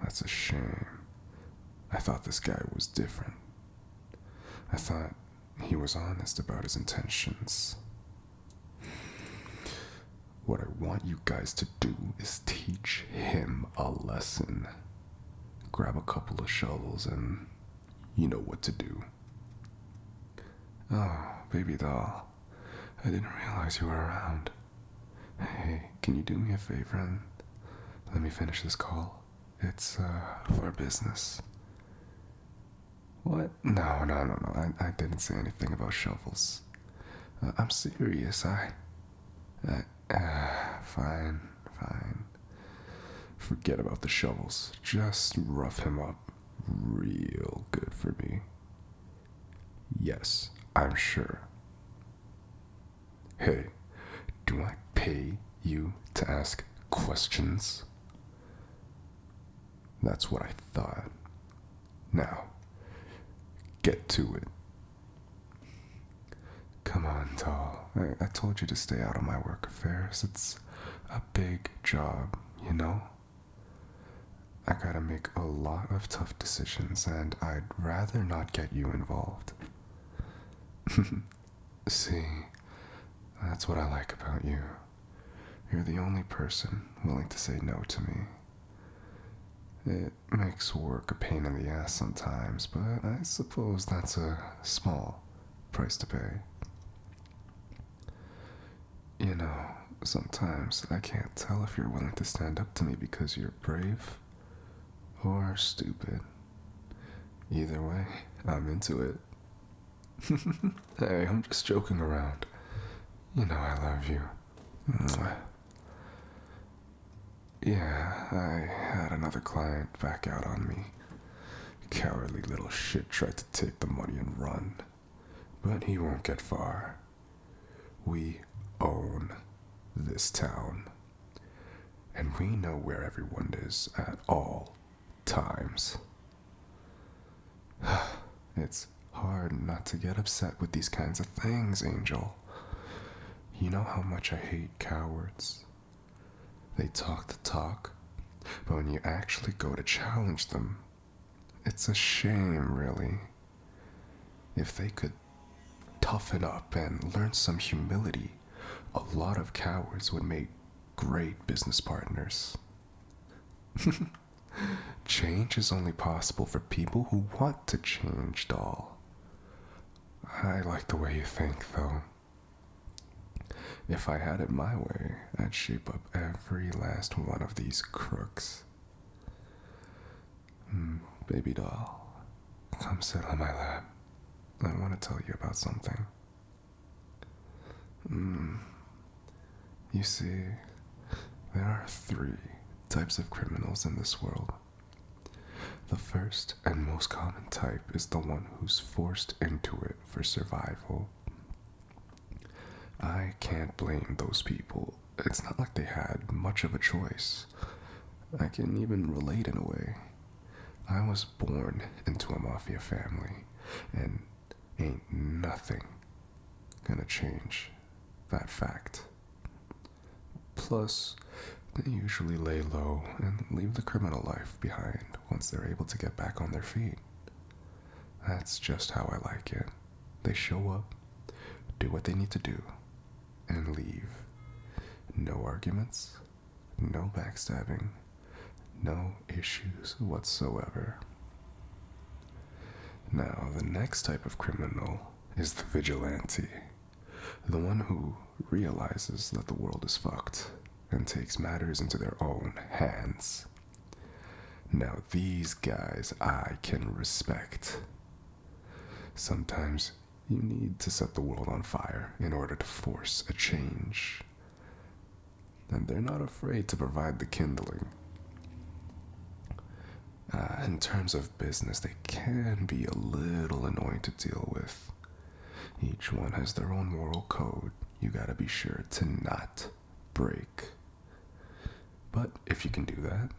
That's a shame. I thought this guy was different. I thought he was honest about his intentions. What I want you guys to do is teach him a lesson. Grab a couple of shovels and you know what to do. Oh, baby doll, I didn't realize you were around. Hey, can you do me a favor and let me finish this call? It's, for business. What? No. I didn't say anything about shovels. I'm serious. Fine. Forget about the shovels. Just rough him up real good for me. Yes, I'm sure. Hey, do I pay you to ask questions? That's what I thought. Now, get to it. Come on, doll. I told you to stay out of my work affairs. It's a big job, you know? I gotta make a lot of tough decisions, and I'd rather not get you involved. See, that's what I like about you. You're the only person willing to say no to me. It makes work a pain in the ass sometimes, but I suppose that's a small price to pay. You know, sometimes I can't tell if you're willing to stand up to me because you're brave or stupid. Either way, I'm into it. Hey, I'm just joking around. You know I love you. Mwah. Yeah, I had another client back out on me. Cowardly little shit tried to take the money and run. But he won't get far. We own this town. And we know where everyone is at all times. It's hard not to get upset with these kinds of things, Angel. You know how much I hate cowards. They talk the talk, but when you actually go to challenge them, it's a shame, really. If they could toughen up and learn some humility, a lot of cowards would make great business partners. Change is only possible for people who want to change, doll. I like the way you think, though. If I had it my way, I'd shape up every last one of these crooks. Baby doll, come sit on my lap. I want to tell you about something. You see, there are 3 types of criminals in this world. The first and most common type is the one who's forced into it for survival. I can't blame those people. It's not like they had much of a choice. I can even relate in a way. I was born into a Mafia family, and ain't nothing gonna change that fact. Plus, they usually lay low and leave the criminal life behind once they're able to get back on their feet. That's just how I like it. They show up, do what they need to do, and leave. No arguments, no backstabbing, no issues whatsoever. Now, the next type of criminal is the vigilante. The one who realizes that the world is fucked and takes matters into their own hands. Now, these guys I can respect. Sometimes you need to set the world on fire in order to force a change. And they're not afraid to provide the kindling. In terms of business, they can be a little annoying to deal with. Each one has their own moral code you gotta be sure to not break. But if you can do that,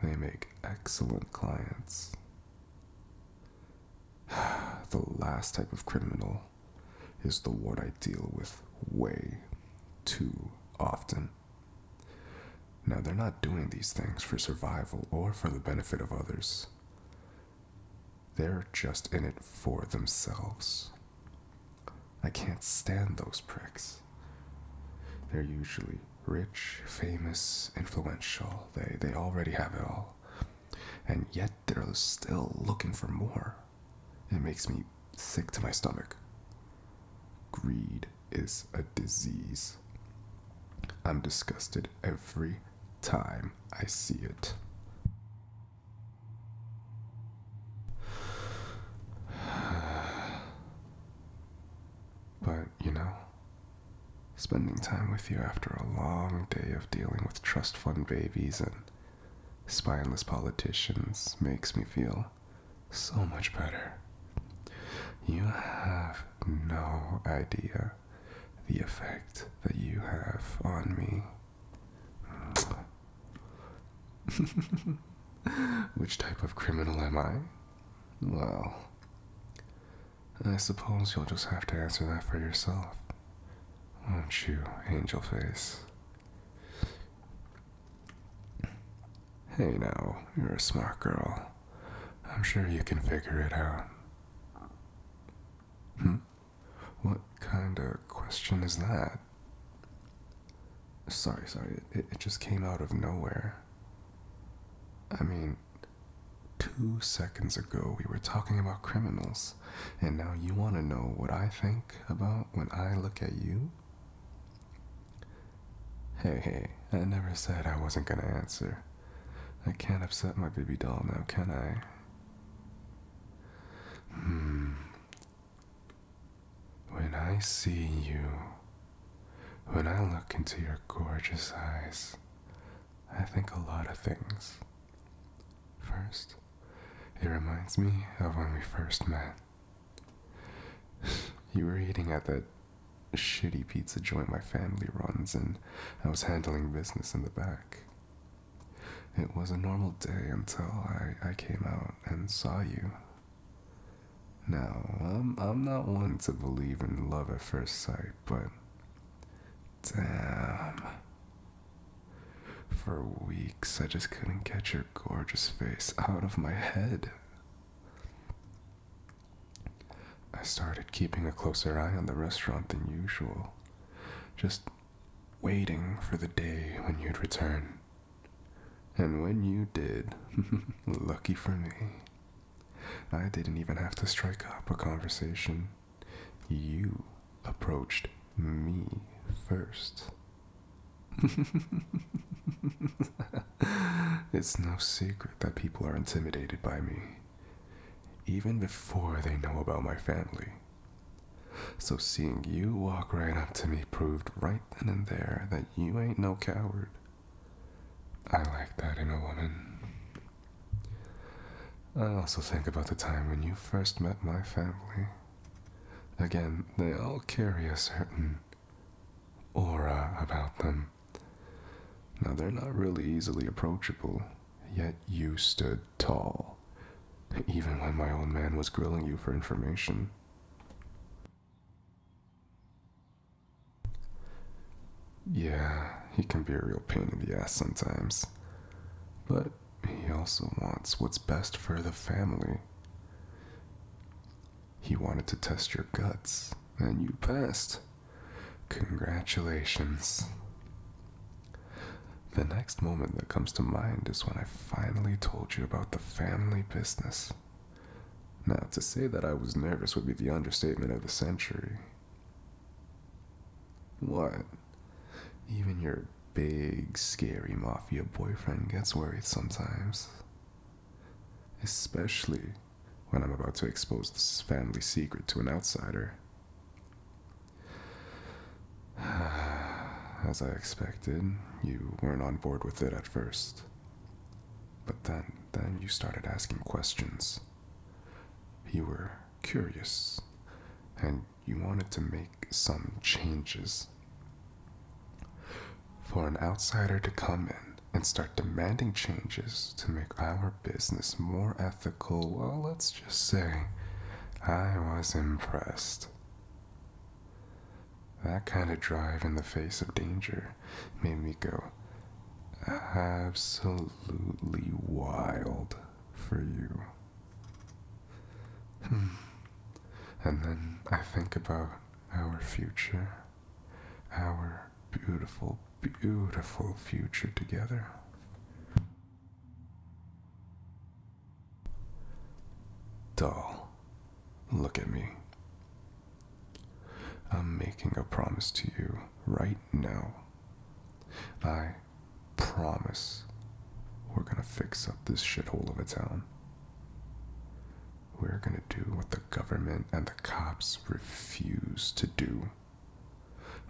they make excellent clients. The last type of criminal is the one I deal with way too often. Now, they're not doing these things for survival or for the benefit of others. They're just in it for themselves. I can't stand those pricks. They're usually rich, famous, influential. They already have it all. And yet they're still looking for more. It makes me sick to my stomach. Greed is a disease. I'm disgusted every time I see it. But, spending time with you after a long day of dealing with trust fund babies and spineless politicians makes me feel so much better. You have no idea the effect that you have on me. Which type of criminal am I? Well, I suppose you'll just have to answer that for yourself, won't you, angel face? Hey now, you're a smart girl. I'm sure you can figure it out. What kind of question is that? Sorry, it just came out of nowhere. I mean, 2 seconds ago we were talking about criminals, and now you want to know what I think about when I look at you? Hey, I never said I wasn't gonna answer. I can't upset my baby doll now, can I? When I see you, when I look into your gorgeous eyes, I think a lot of things. First, it reminds me of when we first met. You were eating at that shitty pizza joint my family runs, and I was handling business in the back. It was a normal day until I came out and saw you. Now, I'm not one to believe in love at first sight, but damn. For weeks, I just couldn't get your gorgeous face out of my head. I started keeping a closer eye on the restaurant than usual, just waiting for the day when you'd return. And when you did, lucky for me, I didn't even have to strike up a conversation. You approached me first. It's no secret that people are intimidated by me, even before they know about my family. So seeing you walk right up to me proved right then and there that you ain't no coward. I like that in a woman. I also think about the time when you first met my family. Again, they all carry a certain aura about them. Now, they're not really easily approachable, yet you stood tall, even when my old man was grilling you for information. Yeah, he can be a real pain in the ass sometimes, but he also wants what's best for the family. He wanted to test your guts, and you passed. Congratulations. The next moment that comes to mind is when I finally told you about the family business. Now, to say that I was nervous would be the understatement of the century. What? Even your big, scary Mafia boyfriend gets worried sometimes. Especially when I'm about to expose this family secret to an outsider. As I expected, you weren't on board with it at first. But then you started asking questions. You were curious, and you wanted to make some changes. For an outsider to come in and start demanding changes to make our business more ethical, well, let's just say I was impressed. That kind of drive in the face of danger made me go, absolutely wild for you. And then I think about our future, our beautiful, beautiful future together. Doll, look at me. I'm making a promise to you right now. I promise we're gonna fix up this shithole of a town. We're gonna do what the government and the cops refuse to do.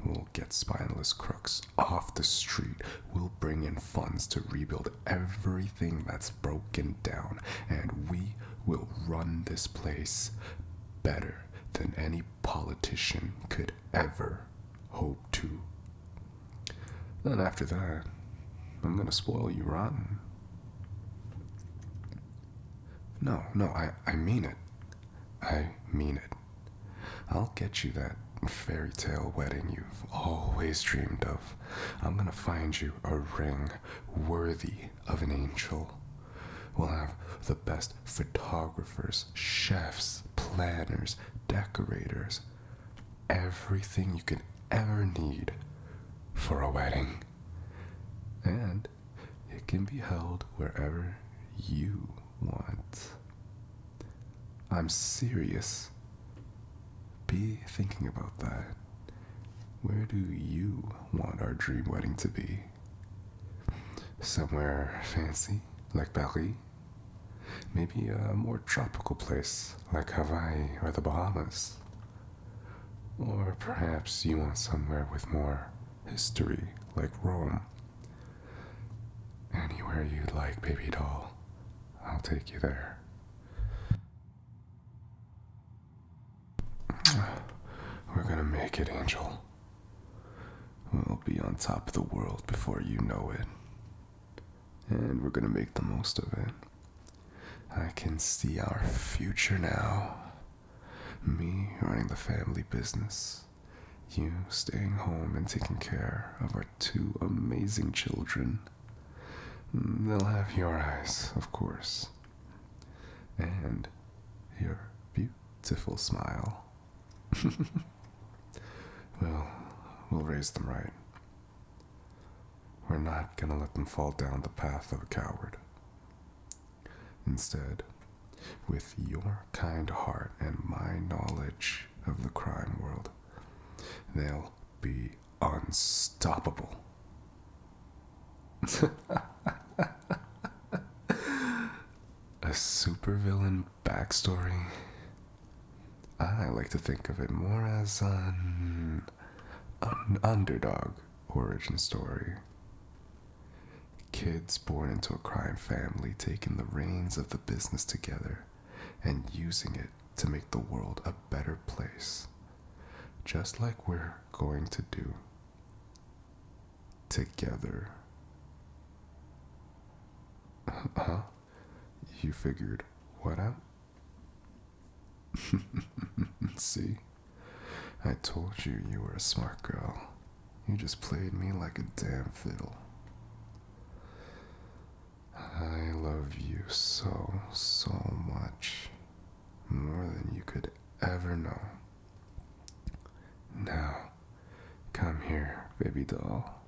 We'll get spineless crooks off the street. We'll bring in funds to rebuild everything that's broken down. And we will run this place better than any politician could ever hope to. Then after that, I'm gonna spoil you rotten. No, I mean it. I mean it. I'll get you that fairy tale wedding you've always dreamed of. I'm gonna find you a ring worthy of an angel. We'll have the best photographers, chefs, planners, decorators, everything you could ever need for a wedding. And it can be held wherever you want. I'm serious. Be thinking about that. Where do you want our dream wedding to be? Somewhere fancy, like Paris? Maybe a more tropical place, like Hawaii or the Bahamas? Or perhaps you want somewhere with more history, like Rome? Anywhere you'd like, baby doll. I'll take you there. We're gonna make it, Angel. We'll be on top of the world before you know it. And we're gonna make the most of it. I can see our future now. Me running the family business. You staying home and taking care of our two amazing children. They'll have your eyes, of course. And your beautiful smile. Well, we'll raise them right. We're not gonna let them fall down the path of a coward. Instead, with your kind heart and my knowledge of the crime world, they'll be unstoppable. A supervillain backstory? I like to think of it more as an underdog origin story. Kids born into a crime family taking the reins of the business together and using it to make the world a better place. Just like we're going to do together. Huh? You figured what out? See? I told you you were a smart girl. You just played me like a damn fiddle. I love you so, so much. More than you could ever know. Now, come here, baby doll.